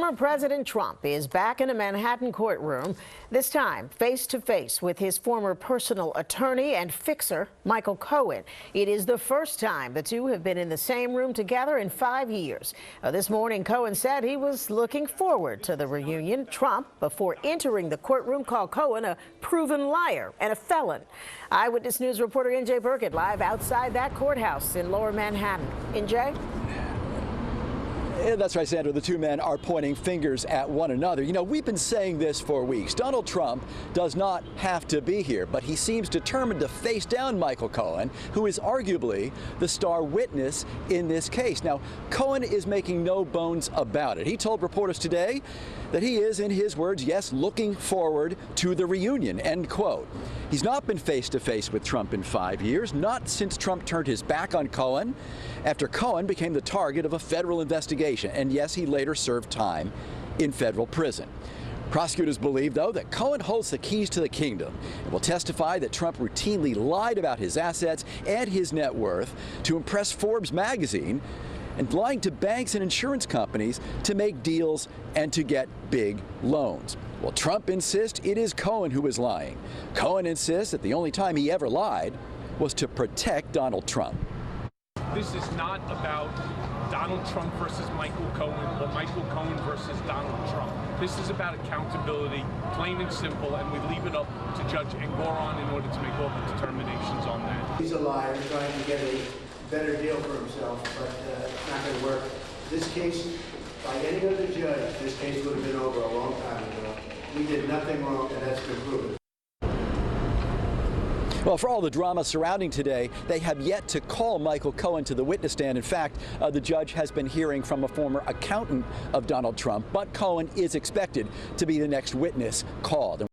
Former President Trump is back in a Manhattan courtroom, this time face-to-face with his former personal attorney and fixer, Michael Cohen. It is the first time the two have been in the same room together in 5 years. This morning, Cohen said he was looking forward to the reunion. Trump, before entering the courtroom, called Cohen a proven liar and a felon. Eyewitness News reporter NJ Burkett live outside that courthouse in Lower Manhattan. NJ? That's right, Sandra. The two men are pointing fingers at one another. You know, we've been saying this for weeks. Donald Trump does not have to be here, but he seems determined to face down Michael Cohen, who is arguably the star witness in this case. Now, Cohen is making no bones about it. He told reporters today that he is, in his words, yes, looking forward to the reunion, end quote. He's not been face-to-face with Trump in 5 years, not since Trump turned his back on Cohen after Cohen became the target of a federal investigation. And yes, he later served time in federal prison. Prosecutors believe, though, that Cohen holds the keys to the kingdom and will testify that Trump routinely lied about his assets and his net worth to impress Forbes magazine, and lying to banks and insurance companies to make deals and to get big loans. Well, Trump insists it is Cohen who is lying. Cohen insists that the only time he ever lied was to protect Donald Trump. This is not about Donald Trump versus Michael Cohen or Michael Cohen versus Donald Trump. This is about accountability, plain and simple, and we leave it up to Judge Engoron in order to make all the determinations on that. He's a liar trying to get a better deal for himself, but it's not going to work. This case, by any other judge, this case would have been over a long time ago. We did nothing wrong, and that's been proven. Well, for all the drama surrounding today, they have yet to call Michael Cohen to the witness stand. In fact, the judge has been hearing from a former accountant of Donald Trump, but Cohen is expected to be the next witness called.